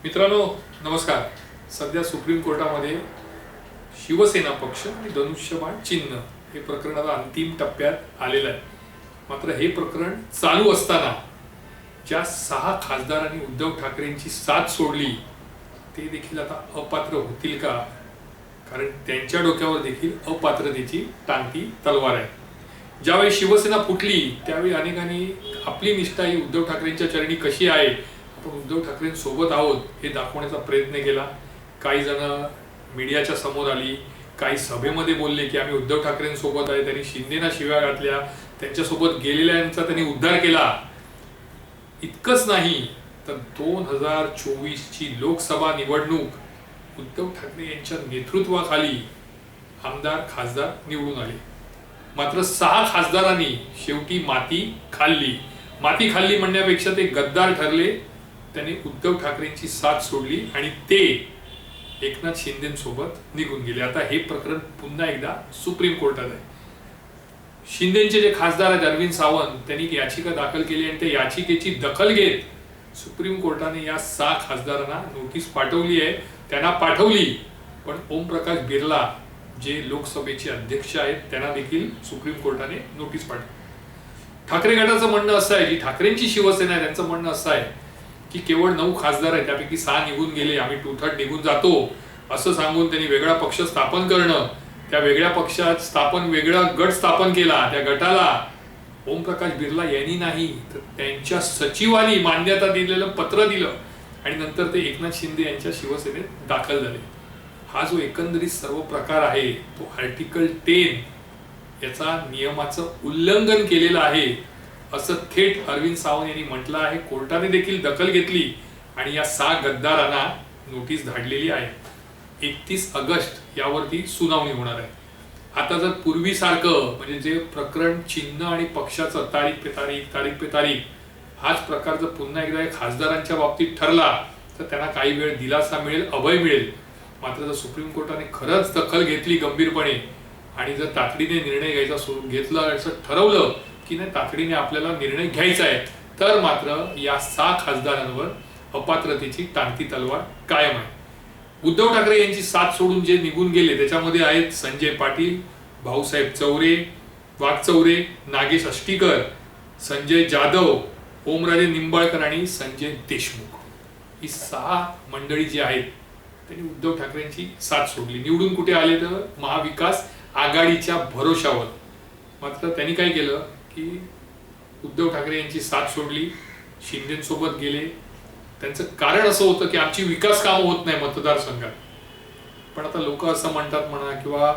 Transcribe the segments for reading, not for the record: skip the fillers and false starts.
मित्रांनो नमस्कार. सध्या सुप्रीम कोर्टामध्ये शिवसेना पक्ष आणि धनुष्यबाण चिन्ह हे प्रकरण आता अंतिम टप्प्यात आलेलं आहे. मात्र हे प्रकरण चालू असताना ज्या 6 खासदारांनी उद्धव ठाकरेंची साथ सोडली ते देखील आता अपात्र होतील का? कारण त्यांच्या डोक्यावर देखील अपात्रतेची टांगती तलवार आहे. ज्यावेळी शिवसेना फुटली त्यावेळी अनेकांनी आपली निष्ठा ही उद्धव ठाकरेंच्या चरणी कशी आहे, आपण उद्धव ठाकरेंसोबत आहोत हे दाखवण्याचा प्रयत्न केला. काही जण मीडियाच्या समोर आली, काही सभेमध्ये बोलले की आम्ही उद्धव ठाकरेंसोबत आहे. त्यांनी शिंदेना शिव्या घातल्या, त्यांच्यासोबत गेलेल्यांचा त्यांनी उद्धार केला. इतकंच नाही तर 2024ची लोकसभा निवडणूक उद्धव ठाकरे यांच्या नेतृत्वाखाली आमदार खासदार निवडून आले. मात्र 6 खासदारांनी शेवटी माती खाल्ली. माती खाल्ली म्हणण्यापेक्षा ते गद्दार ठरले. त्यांनी उद्धव ठाकरेंची साथ सोडली आणि ते एकनाथ शिंदेसोबत निघून गेले. आता हे प्रकरण पुन्हा एकदा सुप्रीम कोर्टात आहे. शिंदेचे जे खासदार आहेत अरविंद सावंत त्यांनी याचिका दाखल केली आणि त्या याचिकेची दखल घेत सुप्रीम कोर्टाने या 6 खासदारांना नोटीस पाठवली आहे. त्यांना पाठवली, पण ओमप्रकाश बिर्ला जे लोकसभेचे अध्यक्ष आहेत त्यांना देखील सुप्रीम कोर्टाने नोटीस पाठवली. ठाकरे गटाचं म्हणणं असं आहे, जी ठाकरेंची शिवसेना आहे त्यांचं म्हणणं असं आहे की केवळ 9 खासदार आहेत, त्यापैकी 6 निघून गेले, आम्ही 2/3 निघून जातो असं सांगून त्यांनी वेगळा पक्ष स्थापन करणं, त्या वेगळ्या पक्षात वेगळा गट स्थापन केला. त्या गटाला ओमप्रकाश बिर्ला यांनी नाही तर त्यांच्या सचिवांनी मान्यता दिलेलं पत्र दिलं आणि नंतर ते एकनाथ शिंदे यांच्या शिवसेनेत दाखल झाले. हा जो एकंदरीत सर्व प्रकार आहे तो आर्टिकल 10 याचा नियमाचं उल्लंघन केलेलं आहे असं थेट अरविंद सावंत यांनी म्हटलं आहे. कोर्टाने देखील दखल घेतली आणि या 6 गद्दारांना नोटीस धाडलेली आहे. 31 ऑगस्ट यावरती सुनावणी होणार आहे. आता जर पूर्वीसारखं म्हणजे जे प्रकरण चिन्ह आणि पक्षाचं तारीख पे तारीख हाच प्रकार जर पुन्हा एकदा खासदारांच्या बाबतीत ठरला तर त्यांना काही वेळ दिलासा मिळेल, अभय मिळेल. मात्र जर सुप्रीम कोर्टाने खरंच दखल घेतली गंभीरपणे आणि जर तातडीने निर्णय घेतला असं ठरवलं की नाही तातडीने आपल्याला निर्णय घ्यायचा आहे तर मात्र या 6 खासदारांवर अपात्रतेची टांगती तलवार कायम आहे. उद्धव ठाकरे यांची साथ सोडून जे निघून गेले त्याच्यामध्ये आहेत संजय पाटील, भाऊसाहेब चौरे, वाघचौरे, नागेश अष्टीकर, संजय जाधव, ओमराजे निंबाळकर आणि संजय देशमुख. ही 6 मंडळी जी आहेत त्यांनी उद्धव ठाकरेंची साथ सोडली. निवडून कुठे आले तर महाविकास आघाडीच्या भरोशावर. मात्र त्यांनी काय केलं की उद्धव ठाकरे यांची साथ सोडली, शिंदेसोबत गेले. त्यांचं कारण असं होतं की आमची विकास कामं होत नाही मतदारसंघात. पण आता लोक असं म्हणतात म्हणा किंवा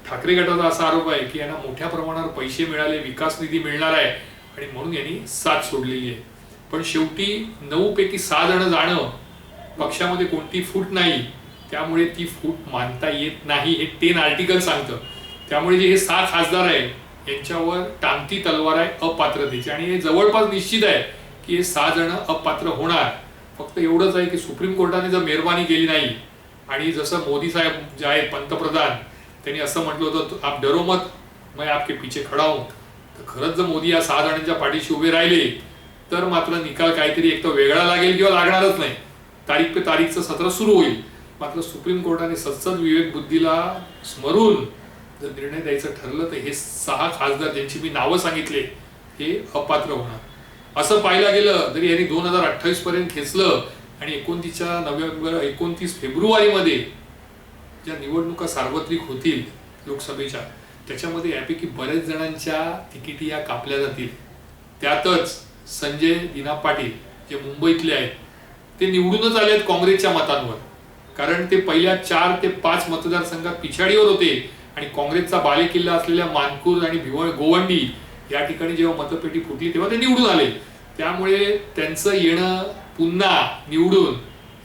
ठाकरे गटाचा असा आरोप आहे की यांना मोठ्या प्रमाणावर पैसे मिळाले, विकास निधी मिळणार आहे आणि म्हणून यांनी साथ सोडलेली आहे. पण शेवटी 9 पैकी 6 जण जाणं पक्षामध्ये कोणती फूट नाही, त्यामुळे ती फूट मानता येत नाही हे 10 आर्टिकल सांगतं. त्यामुळे जे हे 6 खासदार आहेत यांच्यावर टांगती तलवार आहे अपात्रतेची आणि हे जवळपास निश्चित आहे की हे 6 जण अपात्र होणार. फक्त एवढंच आहे की सुप्रीम कोर्टाने जर मेहरबानी केली नाही आणि जसं मोदी साहेब जे आहेत पंतप्रधान त्यांनी असं म्हटलं होतं आप डरो मत मैं आपके पीछे खडा हूं, तर खरंच जर मोदी या 6 जणांच्या पाठीशी उभे राहिले तर मात्र निकाल काहीतरी एक तर वेगळा लागेल किंवा लागणारच नाही. तारीख पे तारीखचं सत्र सुरू होईल. मात्र सुप्रीम कोर्टाने सत्सद विवेक बुद्धीला स्मरून जर निर्णय द्यायचं ठरलं तर हे 6 खासदार ज्यांची मी नावं सांगितले हे अपात्र होणार. असं पाहायला गेलं तरी यांनी 2028 पर्यंत खेचलं आणि 29 फेब्रुवारीमध्ये ज्या निवडणुका सार्वत्रिक होतील लोकसभेच्या त्याच्यामध्ये यापैकी बरेच जणांच्या तिकिटी या कापल्या जातील. त्यातच संजय दिना पाटील जे मुंबईतले आहेत ते निवडूनच आले आहेत काँग्रेसच्या मतांवर. कारण ते पहिल्या 4 ते 5 मतदारसंघात पिछाडीवर होते आणि काँग्रेसचा बालेकिल्ला असलेल्या मानपूर आणि गोवंडी या ठिकाणी जेव्हा मतपेटी फुटली तेव्हा ते निवडून आले. त्यामुळे त्यांचं येणं पुन्हा निवडून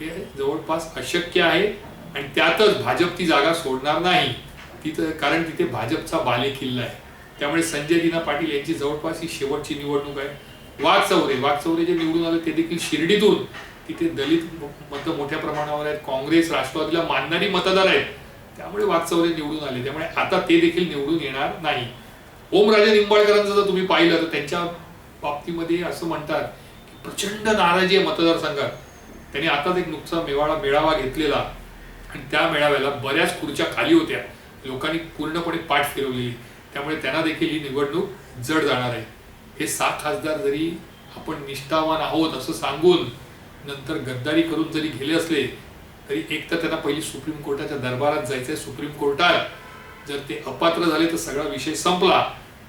हे जवळपास अशक्य आहे आणि त्यातच भाजप ती जागा सोडणार नाही तिथं, कारण तिथे भाजपचा बालेकिल्ला आहे. त्यामुळे संजय दिना पाटील यांची जवळपास ही शेवटची निवडणूक आहे. वाघचौरे जे निवडून आले ते देखील शिर्डीतून, तिथे दलित मत मोठ्या प्रमाणावर आहेत, काँग्रेस राष्ट्रवादीला मानणारी मतदार आहेत, त्यामुळे वाघचौरे निवडून आले. त्यामुळे आता ते देखील निवडून येणार नाही. ओमराजे निंबाळकरांचं जर तुम्ही पाहिलं तर त्यांच्या बाबतीमध्ये असं म्हणतात की प्रचंड नाराजी आहे मतदारसंघात. त्यांनी आताच एक नुकसा मेळावा घेतलेला आणि त्या मेळाव्याला बऱ्याच खुर्च्या खाली होत्या, लोकांनी पूर्णपणे पाठ फिरवली, त्यामुळे त्यांना देखील ही निवडणूक जड जाणार आहे. हे 6 खासदार जरी आपण निष्ठावान आहोत असं सांगून नंतर गद्दारी करून जरी गेले असले तरी एक तर त्यांना पहिली सुप्रीम कोर्टाच्या दरबारात जायचंय. सुप्रीम कोर्टात जर ते अपात्र झाले तर सगळा विषय संपला,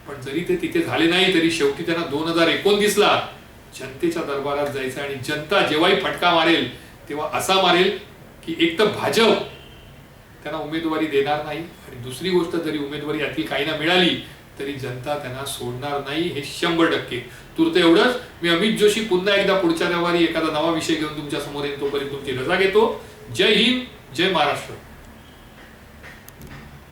पण जरी ते तिथे झाले नाही तरी शेवटी त्यांना 2029ला जनतेच्या दरबारात जायचं आणि जनता जेव्हाही फटका मारेल तेव्हा असा मारेल की एक तर भाजप त्यांना उमेदवारी देणार नाही आणि दुसरी गोष्ट जरी उमेदवारी यातील काहींना मिळाली तरी जनता त्यांना सोडणार नाही, हे 100%. तूर्त एवढंच. मी अमित जोशी पुन्हा एकदा पुढच्या रविवारी एखादा नवा विषय घेऊन तुमच्या समोर येईल. तोपर्यंत तुमची रजा घेतो. जय हिंद, जय महाराष्ट्र.